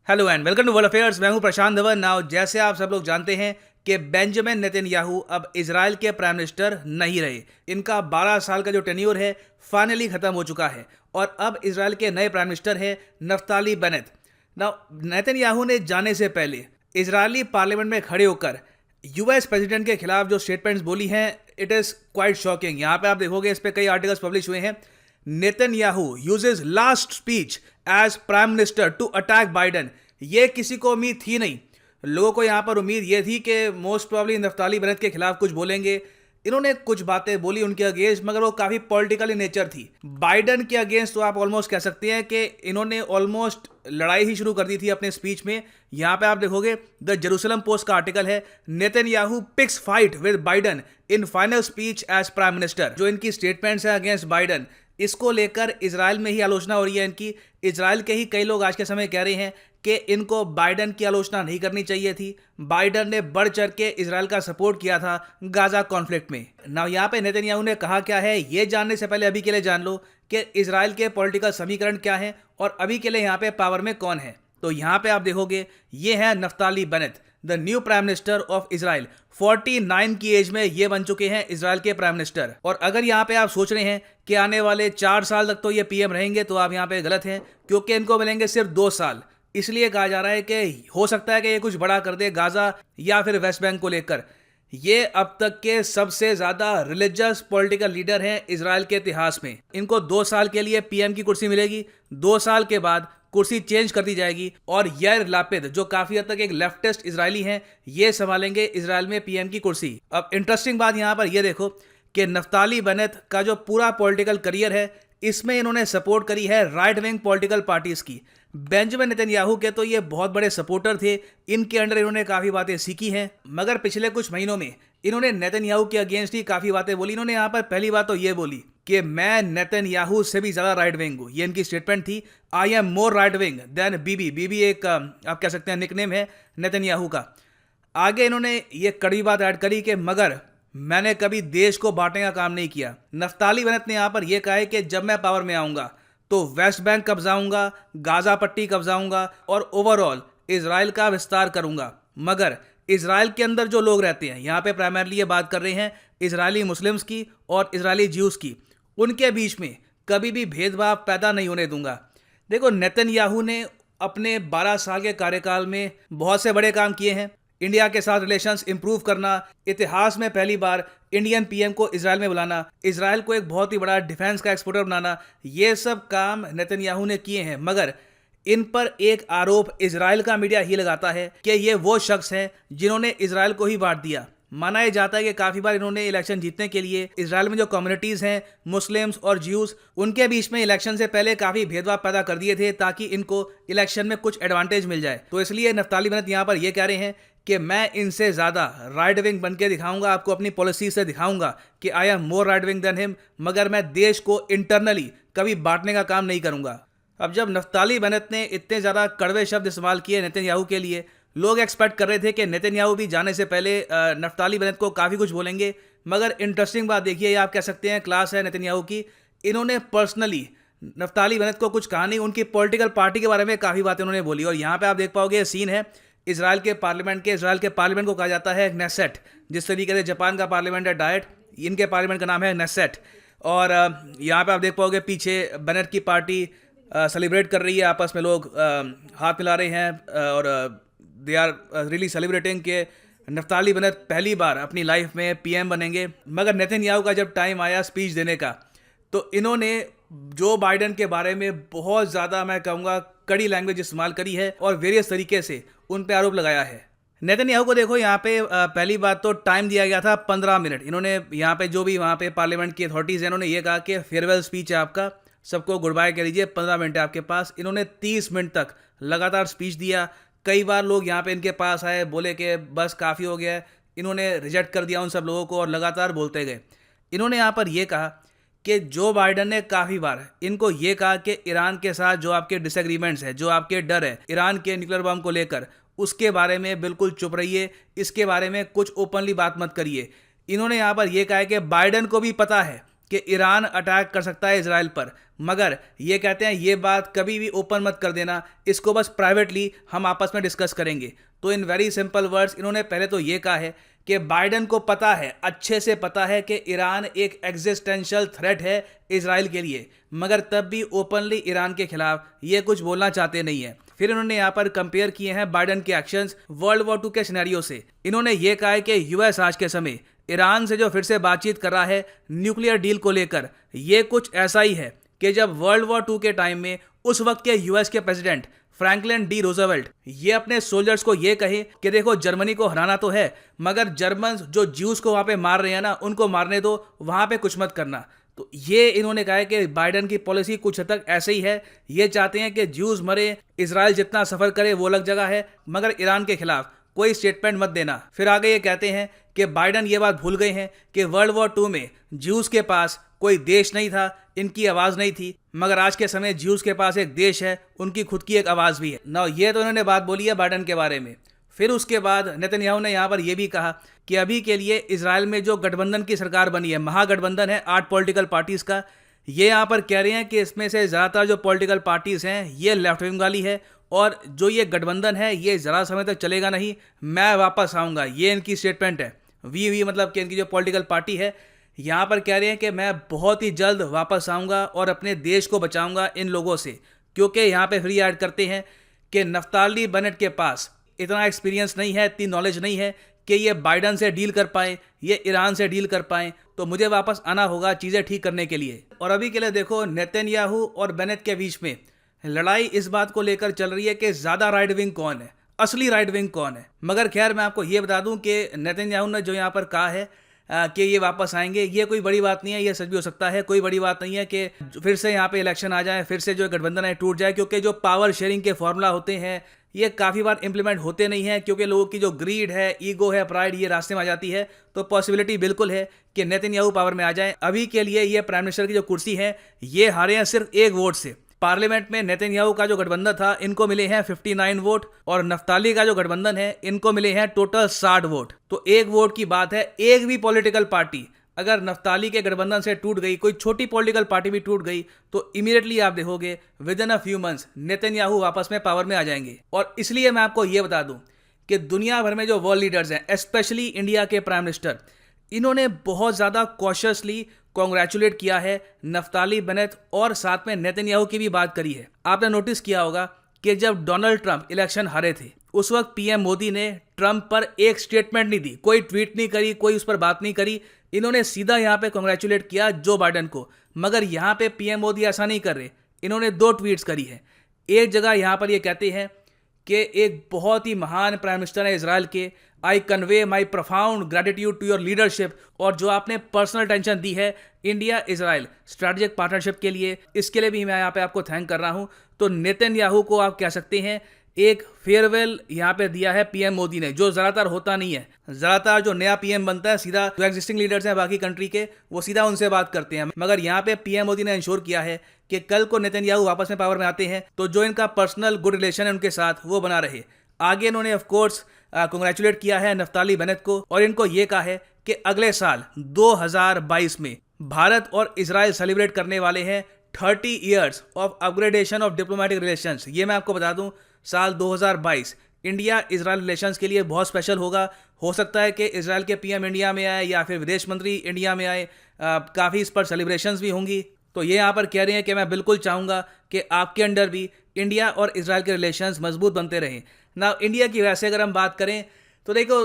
Hello and welcome to world affairs. मैं हूं प्रशांत Dhawan. Now जैसे आप सब लोग जानते हैं कि बेंजामिन नेतन्याहू अब इजराइल के प्राइम मिनिस्टर नहीं रहे। इनका 12 साल का जो टेन्योर है फाइनली खत्म हो चुका है और अब इजराइल के नए प्राइम मिनिस्टर हैं नफ्ताली बेनेट। नाउ नेतन्याहू ने जाने से पहले इजरायली पार्लियामेंट में खड़े होकर यूएस प्रेसिडेंट के खिलाफ जो स्टेटमेंट्स बोली हैं, इट इज़ क्वाइट शॉकिंग। यहाँ पे आप देखोगे, इस पे कई आर्टिकल्स पब्लिश हुए हैं। Netanyahu uses last speech as prime minister to attack Biden. ये किसी को उम्मीद थी नहीं। लोगों को यहाँ पर उम्मीद ये थी कि मोस्ट प्रॉब्ली नफ्ताली बेनेट के खिलाफ कुछ बोलेंगे। इन्होंने कुछ बातें बोली उनके अगेंस्ट, मगर वो काफ़ी पॉलिटिकल इन नेचर थी। बाइडन के अगेंस्ट तो आप ऑलमोस्ट कह सकते हैं कि इन्होंने ऑलमोस्ट लड़ाई ही शुरू कर दी थी अपने स्पीच में। यहाँ पे आप देखोगे, द जेरूसलम पोस्ट का आर्टिकल है, Netanyahu picks fight with Biden in final speech as prime minister. जो इनकी स्टेटमेंट्स हैं अगेंस्ट बाइडन, इसको लेकर इजराइल में ही आलोचना हो रही है इनकी। इजराइल के ही कई लोग आज के समय कह रहे हैं कि इनको बाइडन की आलोचना नहीं करनी चाहिए थी। बाइडन ने बढ़ चढ़ के इजराइल का सपोर्ट किया था गाजा कॉन्फ्लिक्ट में। नाउ यहाँ पे नेतन्याहू ने कहा क्या है, ये जानने से पहले अभी के लिए जान लो कि इजराइल के पॉलिटिकल समीकरण क्या है और अभी के लिए यहाँ पे पावर में कौन है। तो यहाँ पे आप देखोगे, ये है Naftali Bennett, the new prime minister of Israel. 49 की एज में ये बन चुके हैं इजराइल के प्राइम मिनिस्टर। और अगर यहाँ पे आप सोच रहे हैं कि आने वाले 4 साल तक तो ये पीएम रहेंगे, तो आप यहाँ पे गलत हैं, क्योंकि इनको मिलेंगे सिर्फ 2 साल। इसलिए कहा जा रहा है कि हो सकता है कि ये कुछ बड़ा कर दे गाजा या फिर वेस्ट बैंक को लेकर। ये अब तक के सबसे ज्यादा रिलीजियस पॉलिटिकल लीडर हैं इजराइल के इतिहास में। इनको 2 साल के लिए पीएम की कुर्सी मिलेगी, 2 साल के बाद कुर्सी चेंज कर दी जाएगी और यार लापिद, जो काफी हद तक एक लेफ्टिस्ट इजरायली हैं, ये संभालेंगे इजराइल में पीएम की कुर्सी। अब इंटरेस्टिंग बात यहां पर ये देखो कि नफ्ताली बेनेट का जो पूरा पॉलिटिकल करियर है, इसमें इन्होंने सपोर्ट करी है राइट विंग पॉलिटिकल पार्टीज की। बेंजामिन नेतन्याहू के तो ये बहुत बड़े सपोर्टर थे, इनके अंडर इन्होंने काफ़ी बातें सीखी हैं। मगर पिछले कुछ महीनों में इन्होंने नेतन्याहू के अगेंस्ट ही काफ़ी बातें बोली। इन्होंने यहाँ पर पहली बात तो ये बोली कि मैं नेतन्याहू से भी ज़्यादा राइट विंग हूँ। ये इनकी स्टेटमेंट थी, I am more right wing then Bibi. Bibi एक आप कह सकते हैं निकनेम है नेतन्याहू का। आगे इन्होंने ये कड़ी बात ऐड करी कि मगर मैंने कभी देश को बांटने का काम नहीं किया। नफ्ताली बेनेट ने यहाँ पर यह कहा है कि जब मैं पावर में आऊँगा तो वेस्ट बैंक कब्जाऊंगा, गाजा पट्टी कब्जाऊंगा और ओवरऑल इजराइल का विस्तार करूंगा। मगर इजराइल के अंदर जो लोग रहते हैं, यहाँ पे प्राइमरली ये बात कर रहे हैं इजरायली मुस्लिम्स की और इजरायली ज्यूज की, उनके बीच में कभी भी भेदभाव पैदा नहीं होने दूंगा। देखो, नेतन्याहू ने अपने 12 साल के कार्यकाल में बहुत से बड़े काम किए हैं। इंडिया के साथ रिलेशंस इंप्रूव करना, इतिहास में पहली बार इंडियन पीएम को इजराइल में बुलाना, इजराइल को एक बहुत ही बड़ा डिफेंस का एक्सपोर्टर बनाना, ये सब काम नेतन्याहू ने किए हैं। मगर इन पर एक आरोप इजराइल का मीडिया ही लगाता है कि ये वो शख्स हैं जिन्होंने इजराइल को ही बांट दिया। माना यह जाता है कि काफ़ी बार इन्होंने इलेक्शन जीतने के लिए इजराइल में जो कम्युनिटीज़ हैं, मुस्लिम्स और ज्यूज, उनके बीच में इलेक्शन से पहले काफ़ी भेदभाव पैदा कर दिए थे ताकि इनको इलेक्शन में कुछ एडवांटेज मिल जाए। तो इसलिए नफ्ताली बेनेट यहाँ पर यह कह रहे हैं कि मैं इनसे ज़्यादा राइट विंग बन के दिखाऊंगा, आपको अपनी पॉलिसी से दिखाऊंगा कि आई am more right wing than him, मगर मैं देश को इंटरनली कभी बांटने का काम नहीं करूंगा। अब जब नफ्ताली बेनेट ने इतने ज़्यादा कड़वे शब्द इस्तेमाल किए नेतन्याहू के लिए, लोग एक्सपेक्ट कर रहे थे कि नेतन्याहू भी जाने से पहले नफ्ताली बेनेट को काफ़ी कुछ बोलेंगे। मगर इंटरेस्टिंग बात देखिए, ये आप कह सकते हैं क्लास है नेतन्याहू की। इन्होंने पर्सनली नफ्ताली बेनेट को कुछ कहा नहीं, उनकी पॉलिटिकल पार्टी के बारे में काफ़ी बातें उन्होंने बोली। और यहाँ पर आप देख पाओगे, ये सीन है इजराइल के पार्लियामेंट को कहा जाता है नेसेट। जिस तरीके से जापान का पार्लियामेंट है डाइट, इनके पार्लियामेंट का नाम है नेसेट। और यहाँ पे आप देख पाओगे पीछे बेनेट की पार्टी सेलिब्रेट कर रही है, आपस में लोग हाथ मिला रहे हैं और दे आर रियली सेलिब्रेटिंग कि नफ्ताली बेनेट पहली बार अपनी लाइफ में पीएम बनेंगे। मगर नेतन्याहू का जब टाइम आया स्पीच देने का, तो इन्होंने जो बाइडन के बारे में बहुत ज़्यादा, मैं कहूँगा, कड़ी लैंग्वेज इस्तेमाल करी है और वेरियस तरीके से उन पे आरोप लगाया है। नेतन्याहू को देखो, यहाँ पे पहली बात तो टाइम दिया गया था 15 मिनट। इन्होंने यहाँ पे जो भी वहाँ पे पार्लियामेंट की अथॉरिटीज़ हैं, इन्होंने ये कहा कि फेयरवेल स्पीच है आपका, सबको गुड बाय कह दीजिए, 15 मिनट है आपके पास। इन्होंने 30 मिनट तक लगातार स्पीच दिया। कई बार लोग यहाँ पे इनके पास आए, बोले कि बस काफ़ी हो गया है। इन्होंने रिजेक्ट कर दिया उन सब लोगों को और लगातार बोलते गए। इन्होंने यहाँ पर यह कहा कि जो बाइडन ने काफ़ी बार इनको ये कहा कि ईरान के साथ जो आपके डिसएग्रीमेंट्स हैं, जो आपके डर है ईरान के न्यूक्लियर बम को लेकर, उसके बारे में बिल्कुल चुप रहिए, इसके बारे में कुछ ओपनली बात मत करिए। इन्होंने यहाँ पर यह कहा है कि बाइडन को भी पता है कि ईरान अटैक कर सकता है इजराइल पर, मगर ये कहते हैं ये बात कभी भी ओपन मत कर देना, इसको बस प्राइवेटली हम आपस में डिस्कस करेंगे। तो इन वेरी सिंपल वर्ड्स इन्होंने पहले तो ये कहा है कि बाइडन को पता है, अच्छे से पता है कि ईरान एक एग्जिस्टेंशियल थ्रेट है इजराइल के लिए, मगर तब भी ओपनली ईरान के खिलाफ ये कुछ बोलना चाहते नहीं है। फिर इन्होंने यहाँ पर कंपेयर किए हैं बाइडन के एक्शंस वर्ल्ड वॉर 2 के सिनेरियो से। इन्होंने ये कहा है कि यूएस आज के समय ईरान से जो फिर से बातचीत कर रहा है न्यूक्लियर डील को लेकर, ये कुछ ऐसा ही है कि जब वर्ल्ड वॉर 2 के टाइम में उस वक्त के यूएस के प्रेसिडेंट फ्रैंकलिन डी रूजवेल्ट ये अपने सोल्जर्स को ये कहे कि देखो जर्मनी को हराना तो है, मगर जर्मन जो ज्यूज को वहां पे मार रहे हैं ना, उनको मारने दो, वहां पे कुछ मत करना। तो ये इन्होंने कहा है कि बाइडन की पॉलिसी कुछ हद तक ऐसे ही है। ये चाहते हैं कि ज्यूज मरे, इजराइल जितना सफर करे वो अलग जगह है, मगर ईरान के खिलाफ कोई स्टेटमेंट मत देना। फिर आगे ये कहते हैं कि बाइडन ये बात भूल गए हैं कि वर्ल्ड वॉर 2 में ज्यूज के पास कोई देश नहीं था, इनकी आवाज़ नहीं थी, मगर आज के समय ज्यूज के पास एक देश है, उनकी खुद की एक आवाज़ भी है ना। ये तो इन्होंने बात बोली है बाइडन के बारे में। फिर उसके बाद नेतन्याहू ने यहाँ पर यह भी कहा कि अभी के लिए इजराइल में जो गठबंधन की सरकार बनी है, महागठबंधन है 8 पॉलिटिकल पार्टीज़ का, ये यहाँ पर कह रहे हैं कि इसमें से ज़्यादातर जो पॉलिटिकल पार्टीज़ हैं ये लेफ्ट विंग वाली है, और जो ये गठबंधन है ये ज़रा समय तक चलेगा नहीं, मैं वापस आऊँगा, ये इनकी स्टेटमेंट है। वी मतलब कि इनकी जो पॉलिटिकल पार्टी है यहाँ पर कह रहे हैं कि मैं बहुत ही जल्द वापस आऊँगा और अपने देश को बचाऊँगा इन लोगों से, क्योंकि यहाँ पे फ्री ऐड करते हैं कि नफ्ताली बेनेट के पास इतना एक्सपीरियंस नहीं है, इतनी नॉलेज नहीं है कि ये बाइडन से डील कर पाएँ, ये ईरान से डील कर पाएँ, तो मुझे वापस आना होगा चीज़ें ठीक करने के लिए। और अभी के लिए देखो नेतन्याहू और बेनेट के बीच में लड़ाई इस बात को लेकर चल रही है कि ज़्यादा राइट विंग कौन है, असली राइट विंग कौन है। मगर खैर मैं आपको ये बता दूं कि नेतन्याहू ने जो यहाँ पर कहा है कि ये वापस आएंगे, ये कोई बड़ी बात नहीं है, ये सच भी हो सकता है। कोई बड़ी बात नहीं है कि फिर से यहाँ पे इलेक्शन आ जाए, फिर से जो गठबंधन है टूट जाए, क्योंकि जो पावर शेयरिंग के फॉर्मूला होते हैं ये काफ़ी बार इंप्लीमेंट होते नहीं हैं, क्योंकि लोगों की जो ग्रीड है, ईगो है, प्राइड, ये रास्ते में आ जाती है। तो पॉसिबिलिटी बिल्कुल है कि नेतन्याहू पावर में आ जाए। अभी के लिए ये प्राइम मिनिस्टर की जो कुर्सी है ये हारे हैं सिर्फ एक वोट से। पार्लियामेंट में नेतन्याहू का जो गठबंधन था इनको मिले हैं 59 वोट, और नफ्ताली का जो गठबंधन है इनको मिले हैं टोटल 60 वोट। तो एक वोट की बात है। एक भी पॉलिटिकल पार्टी अगर नफ्ताली के गठबंधन से टूट गई, कोई छोटी पॉलिटिकल पार्टी भी टूट गई, तो इमीडिएटली आप देखोगे with in a few months Netanyahu वापस में पावर में आ जाएंगे। और इसलिए मैं आपको ये बता दूं कि दुनिया भर में जो वर्ल्ड लीडर्स हैं, स्पेशली इंडिया के प्राइम मिनिस्टर, इन्होंने बहुत ज़्यादा कॉशियसली कॉन्ग्रेचुलेट किया है नफ्ताली बेनेट, और साथ में नेतन्याहू की भी बात करी है। आपने नोटिस किया होगा कि जब डोनाल्ड ट्रंप इलेक्शन हारे थे उस वक्त पीएम मोदी ने ट्रंप पर एक स्टेटमेंट नहीं दी, कोई ट्वीट नहीं करी, कोई उस पर बात नहीं करी। इन्होंने सीधा यहाँ पे कॉन्ग्रेचुलेट किया जो बाइडन को। मगर यहाँ पे पीएम मोदी ऐसा नहीं कर रहे, इन्होंने 2 ट्वीट्स करी है। एक जगह यहाँ पर ये कहते हैं कि एक बहुत ही महान प्राइम मिनिस्टर है इजराइल के, I convey my profound gratitude to your leadership, और जो आपने पर्सनल टेंशन दी है इंडिया इजराइल स्ट्रैटेजिक पार्टनरशिप के लिए, इसके लिए भी मैं यहाँ पे आपको थैंक कर रहा हूँ। तो नेतन्याहू को आप कह सकते हैं एक फेयरवेल यहाँ पे दिया है पीएम मोदी ने, जो ज़्यादातर होता नहीं है। ज़्यादातर जो नया पीएम बनता है सीधा जो एग्जिस्टिंग लीडर्स हैं बाकी कंट्री के, वो सीधा उनसे बात करते हैं। मगर यहाँ पे पीएम मोदी ने इंश्योर किया है कि कल को नेतन्याहू वापस में पावर में आते हैं तो जो इनका पर्सनल गुड रिलेशन है उनके साथ वो बना रहे। आगे इन्होंने ऑफकोर्स कॉन्ग्रेचुलेट किया है नफ्ताली बेनेट को, और इनको ये कहा है कि अगले साल 2022 में भारत और इजराइल सेलिब्रेट करने वाले हैं 30 years of upgradation of diplomatic relations. ये मैं आपको बता दूं, साल 2022 इंडिया इजराइल रिलेशंस के लिए बहुत स्पेशल होगा। हो सकता है कि इजराइल के पीएम इंडिया में आए या फिर विदेश मंत्री इंडिया में आए, काफ़ी इस पर सेलिब्रेशंस भी होंगी। तो ये यहाँ पर कह रहे हैं कि मैं बिल्कुल चाहूँगा कि आपके अंडर भी इंडिया और इजराइल के रिलेशंस मजबूत बनते रहें ना। इंडिया की वैसे अगर हम बात करें तो देखो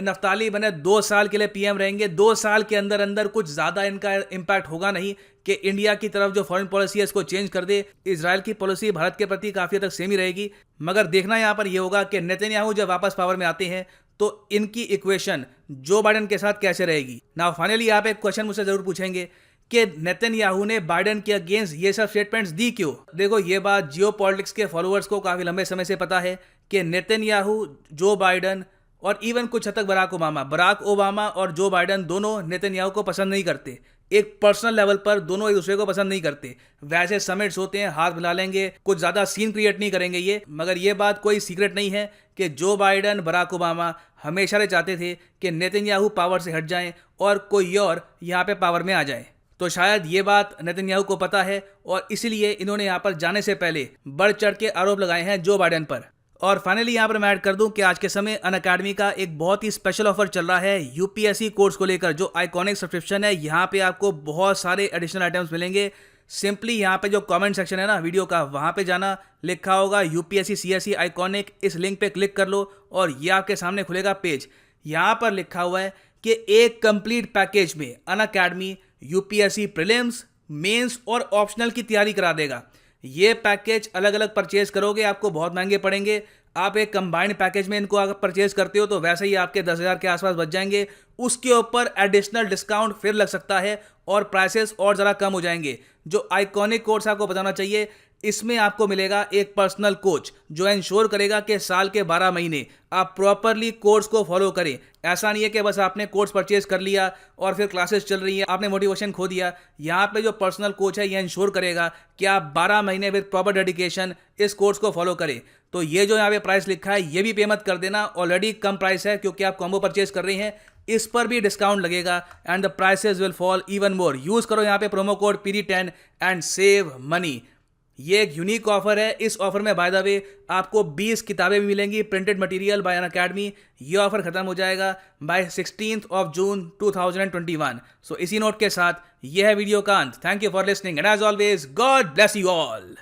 नफ्ताली बेनेट 2 साल के लिए पीएम रहेंगे। 2 साल के अंदर अंदर कुछ ज़्यादा इनका इम्पैक्ट होगा नहीं कि इंडिया की तरफ जो फॉरेन पॉलिसी है इसको चेंज कर दे। इजराइल की पॉलिसी भारत के प्रति काफ़ी हद तक सेम ही रहेगी। मगर देखना यहाँ पर यह होगा कि नेतन्याहू जब वापस पावर में आते हैं तो इनकी इक्वेशन जो बाइडन के साथ कैसे रहेगी ना। फाइनली आप एक क्वेश्चन मुझसे ज़रूर पूछेंगे कि नेतन्याहू ने बाइडन के अगेंस्ट ये सब स्टेटमेंट्स दी क्यों। देखो ये बात जियो पॉलिटिक्स के फॉलोअर्स को काफ़ी लंबे समय से पता है कि नेतन्याहू, जो बाइडन और इवन कुछ हद तक बराक ओबामा और जो बाइडन दोनों नेतन्याहू को पसंद नहीं करते। एक पर्सनल लेवल पर दोनों एक दूसरे को पसंद नहीं करते। वैसे समिट्स होते हैं, हाथ मिला लेंगे, कुछ ज़्यादा सीन क्रिएट नहीं करेंगे ये। मगर ये बात कोई सीक्रेट नहीं है कि जो बाइडन, बराक ओबामा हमेशा से चाहते थे कि नेतन्याहू पावर से हट जाएं और कोई और यहाँ पे पावर में आ जाए। तो शायद ये बात नेतन्याहू को पता है और इसीलिए इन्होंने यहाँ पर जाने से पहले बढ़ चढ़ के आरोप लगाए हैं जो बाइडेन पर। और फाइनली यहाँ पर मैं ऐड कर दूं कि आज के समय अनअकैडमी का एक बहुत ही स्पेशल ऑफर चल रहा है यूपीएससी कोर्स को लेकर, जो आइकॉनिक सब्सक्रिप्शन है। यहाँ पे आपको बहुत सारे एडिशनल आइटम्स मिलेंगे। सिंपली यहाँ पे जो कमेंट सेक्शन है ना वीडियो का, वहाँ पे जाना, लिखा होगा यूपीएससी सीएससी आइकॉनिक, इस लिंक पे क्लिक कर लो और ये आपके सामने खुलेगा पेज। यहाँ पर लिखा हुआ है कि एक कंप्लीट पैकेज में अनअकैडमी यूपीएससी प्रीलिम्स, मेंस और ऑप्शनल की तैयारी करा देगा। ये पैकेज अलग अलग परचेज करोगे आपको बहुत महंगे पड़ेंगे। आप एक कंबाइंड पैकेज में इनको अगर परचेज करते हो तो वैसे ही आपके 10,000 के आसपास बच जाएंगे। उसके ऊपर एडिशनल डिस्काउंट फिर लग सकता है और प्राइसेस और ज़रा कम हो जाएंगे। जो आइकॉनिक कोर्स आपको बताना चाहिए, इसमें आपको मिलेगा एक पर्सनल कोच जो इंश्योर करेगा कि साल के 12 महीने आप प्रॉपरली कोर्स को फॉलो करें। ऐसा नहीं है कि बस आपने कोर्स परचेज कर लिया और फिर क्लासेस चल रही है, आपने मोटिवेशन खो दिया। यहाँ पे जो पर्सनल कोच है ये इंश्योर करेगा कि आप 12 महीने विद प्रॉपर डेडिकेशन इस कोर्स को फॉलो करें। तो ये जो यहाँ पे प्राइस लिखा है ये भी पे मत कर देना, ऑलरेडी कम प्राइस है क्योंकि आप कॉम्बो परचेज कर रहे हैं। इस पर भी डिस्काउंट लगेगा and the prices will fall even more. Use करो यहाँ पे promo code PD10 and save money. ये एक यूनिक ऑफर है। इस ऑफर में बाय द वे आपको 20 किताबें भी मिलेंगी प्रिंटेड मटेरियल बाय अनअकैडमी। ये ऑफर खत्म हो जाएगा बाय 16 जून 2021। सो इसी नोट के साथ यह है वीडियो का अंत। Thank you for listening and as always God bless you all.